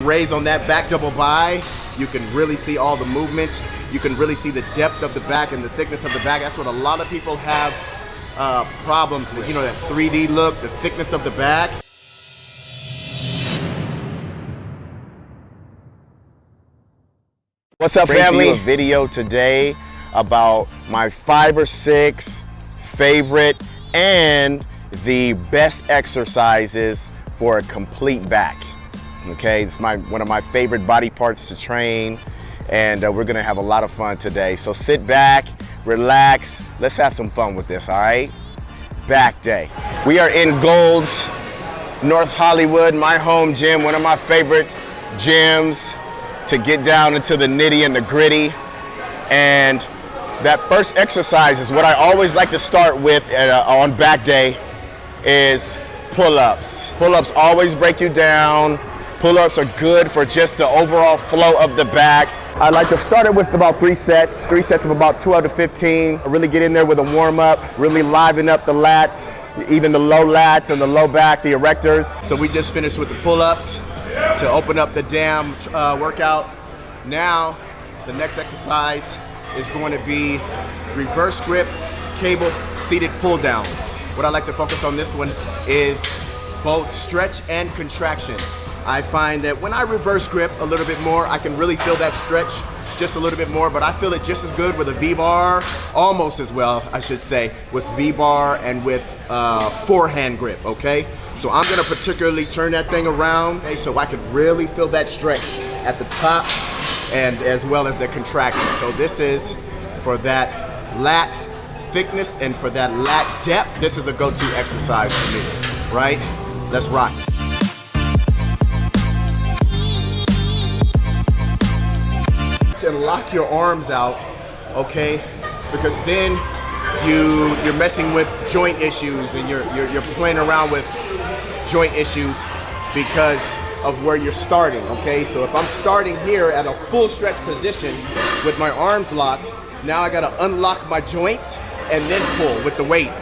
raise on that back double by, you can really see all the movement. You can really see the depth of the back and the thickness of the back. That's what a lot of people have problems with. You know, that 3D look, the thickness of the back. What's up, family? Bring you a video today about my 5 or 6 favorite and the best exercises for a complete back. Okay, it's one of my favorite body parts to train, and we're gonna have a lot of fun today. So sit back, relax, let's have some fun with this, all right? Back day. We are in Gold's, North Hollywood, my home gym, one of my favorite gyms to get down into the nitty and the gritty. And that first exercise is what I always like to start with on back day is pull-ups. Pull-ups always break you down. Pull-ups are good for just the overall flow of the back. I like to start it with about 3 sets. 3 sets of about 12 to 15. Really get in there with a warm-up, really liven up the lats, even the low lats and the low back, the erectors. So we just finished with the pull-ups to open up the damn workout. Now, the next exercise is going to be reverse grip, cable, seated pull downs. What I like to focus on this one is both stretch and contraction. I find that when I reverse grip a little bit more, I can really feel that stretch just a little bit more, but I feel it just as good with a V-bar, almost as well, I should say, with V-bar and with forehand grip, okay? So I'm gonna particularly turn that thing around, okay, so I can really feel that stretch at the top and as well as the contraction. So this is for that lat thickness and for that lat depth. This is a go-to exercise for me, right? Let's rock. And lock your arms out, okay? Because then you're messing with joint issues and you're playing around with joint issues because of where you're starting, okay? So if I'm starting here at a full stretch position with my arms locked, now I gotta unlock my joints and then pull with the weight,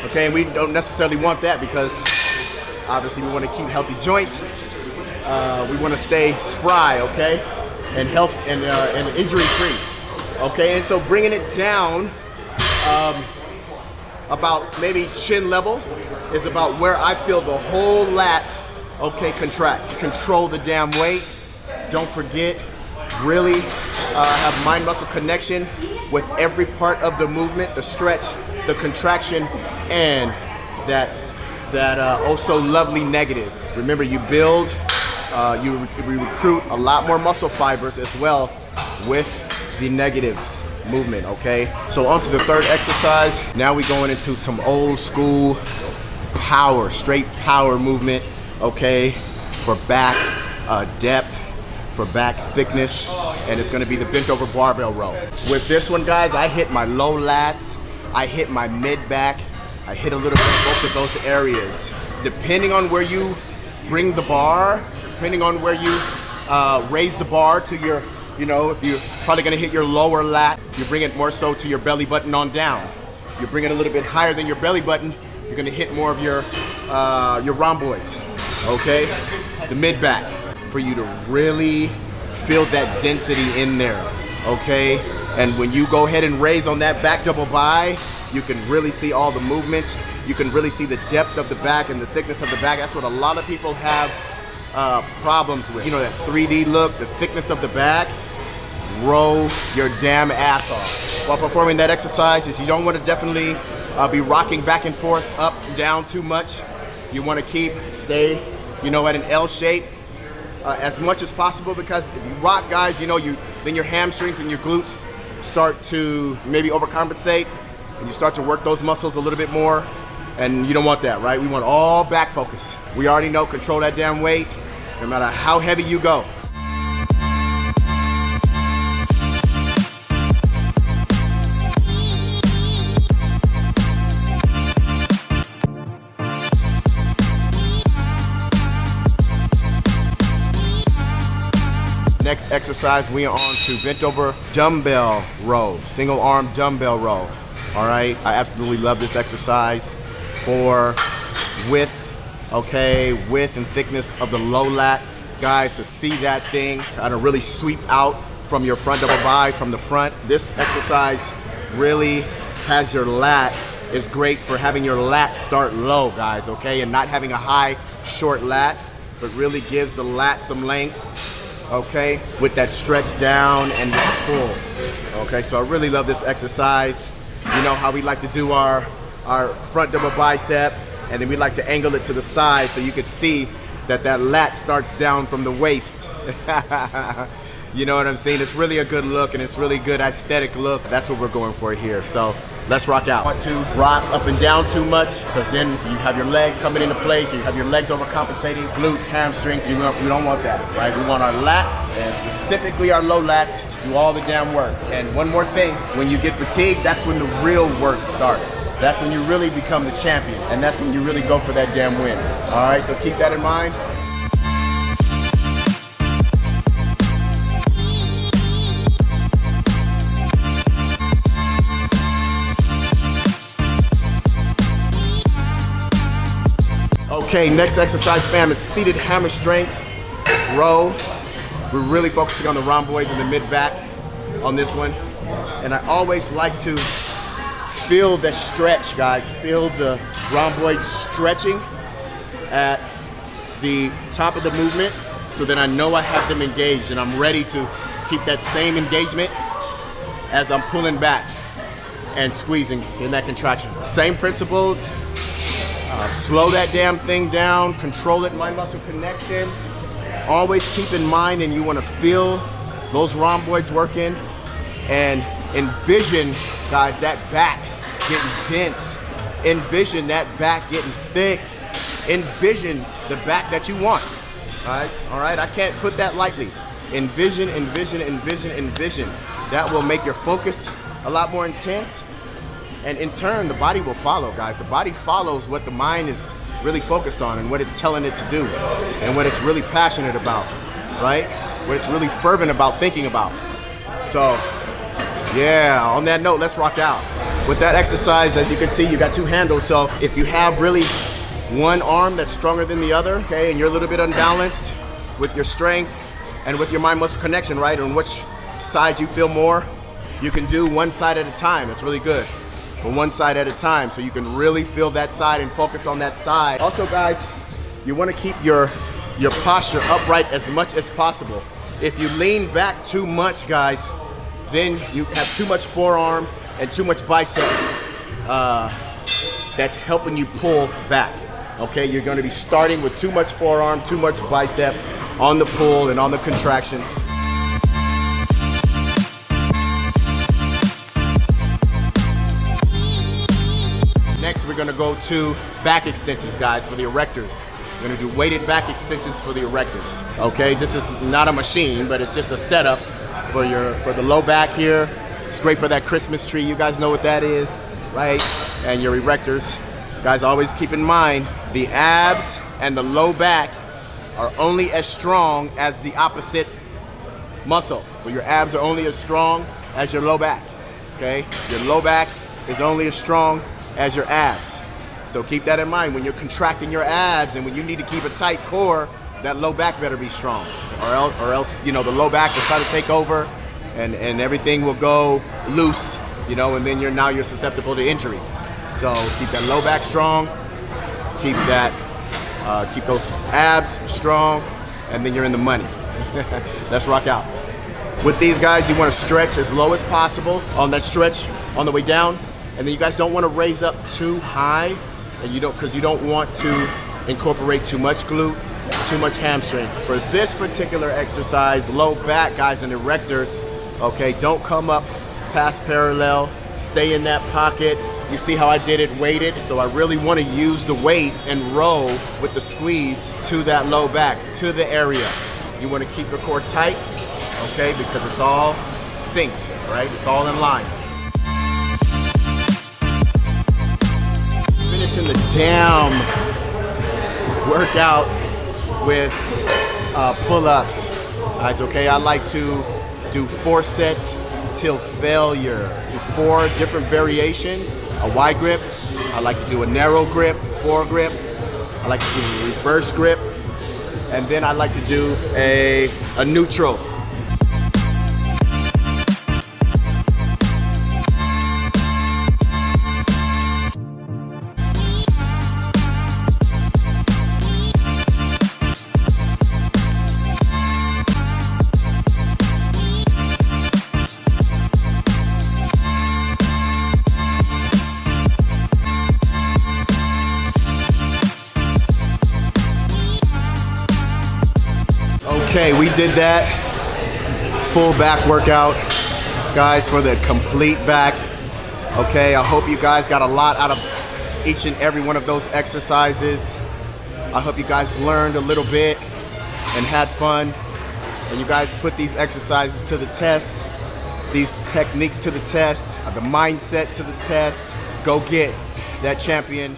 okay? And we don't necessarily want that because obviously we wanna keep healthy joints. We wanna stay spry, okay? And health and injury free, okay? And so bringing it down about maybe chin level is about where I feel the whole lat, okay, contract. Control the damn weight. Don't forget, really have mind-muscle connection with every part of the movement, the stretch, the contraction, and that oh so lovely negative. Remember, you build, you recruit a lot more muscle fibers as well with the negatives movement, okay? So on to the third exercise. Now we're going into some old school power, straight power movement, okay? For back depth, for back thickness, and it's gonna be the bent over barbell row. With this one, guys, I hit my low lats, I hit my mid back, I hit a little bit of both of those areas. Depending on where you bring the bar, depending on where you raise the bar to your, you know, if you're probably gonna hit your lower lat, you bring it more so to your belly button on down. You bring it a little bit higher than your belly button, you're gonna hit more of your rhomboids, okay? The mid back, for you to really feel that density in there, okay? And when you go ahead and raise on that back double by, you can really see all the movements. You can really see the depth of the back and the thickness of the back. That's what a lot of people have problems with. You know, that 3D look, the thickness of the back. Row your damn ass off while performing that exercise. Is you don't want to definitely be rocking back and forth, up, down too much. You want to stay, you know, at an L shape as much as possible, because if you rock, guys, you know, then your hamstrings and your glutes start to maybe overcompensate and you start to work those muscles a little bit more, and you don't want that, right? We want all back focus. We already know, control that damn weight no matter how heavy you go. Next exercise, we are on to bent over dumbbell row, single arm dumbbell row. All right, I absolutely love this exercise for width, okay, width and thickness of the low lat, guys, to see that thing kind of really sweep out from your front double bi from the front. This exercise really has your lat, is great for having your lat start low, guys, okay? And not having a high, short lat, but really gives the lat some length, okay? With that stretch down and with the pull, okay? So I really love this exercise. You know how we like to do our front double bicep, and then we like to angle it to the side so you can see that lat starts down from the waist. You know what I'm saying? It's really a good look, and it's really good aesthetic look. That's what we're going for here. So let's rock out. Want to rock up and down too much, because then you have your legs coming into place, you have your legs overcompensating, glutes, hamstrings, and we don't want that, right? We want our lats, and specifically our low lats, to do all the damn work. And one more thing, when you get fatigued, that's when the real work starts. That's when you really become the champion, and that's when you really go for that damn win. All right, so keep that in mind. Okay, next exercise, fam, is seated hammer strength row. We're really focusing on the rhomboids and the mid-back on this one. And I always like to feel the stretch, guys. Feel the rhomboids stretching at the top of the movement, so then I know I have them engaged and I'm ready to keep that same engagement as I'm pulling back and squeezing in that contraction. Same principles. Slow that damn thing down, control it, mind-muscle connection. Always keep in mind, and you want to feel those rhomboids working, and envision, guys, that back getting dense. Envision that back getting thick. Envision the back that you want, guys. All right, I can't put that lightly. Envision, envision, envision, envision. That will make your focus a lot more intense. And in turn, the body will follow, guys. The body follows what the mind is really focused on and what it's telling it to do and what it's really passionate about, right? What it's really fervent about thinking about. So, yeah, on that note, let's rock out. With that exercise, as you can see, you got two handles. So if you have really one arm that's stronger than the other, okay, and you're a little bit unbalanced with your strength and with your mind-muscle connection, right, on which side you feel more, you can do one side at a time. It's really good. But one side at a time, so you can really feel that side and focus on that side. Also, guys, you want to keep your posture upright as much as possible. If you lean back too much, guys, then you have too much forearm and too much bicep that's helping you pull back. Okay, you're going to be starting with too much forearm, too much bicep on the pull and on the contraction. Next, we're gonna go to back extensions, guys, for the erectors. We're gonna do weighted back extensions for the erectors. Okay, this is not a machine, but it's just a setup for the low back here. It's great for that Christmas tree. You guys know what that is, right? And your erectors. Guys, always keep in mind, the abs and the low back are only as strong as the opposite muscle. So your abs are only as strong as your low back, okay? Your low back is only as strong as your abs. So keep that in mind when you're contracting your abs, and when you need to keep a tight core, that low back better be strong, or else you know, the low back will try to take over and everything will go loose, you know, and then you're susceptible to injury. So keep that low back strong, keep those abs strong, and then you're in the money. Let's rock out. With these guys, you want to stretch as low as possible on that stretch on the way down. And then you guys don't want to raise up too high, and because you don't want to incorporate too much glute, too much hamstring. For this particular exercise, low back, guys, and erectors, okay, don't come up past parallel, stay in that pocket. You see how I did it weighted? So I really want to use the weight and row with the squeeze to that low back, to the area. You want to keep your core tight, okay, because it's all synced, right? It's all in line. Finishing the damn workout with pull-ups, guys, okay? I like to do 4 sets till failure. Do 4 different variations. A wide grip, I like to do a narrow grip, foregrip. I like to do a reverse grip, and then I like to do a neutral. Okay, we did that full back workout, guys, for the complete back. Okay, I hope you guys got a lot out of each and every one of those exercises. I hope you guys learned a little bit and had fun. And you guys put these exercises to the test, these techniques to the test, the mindset to the test. Go get that champion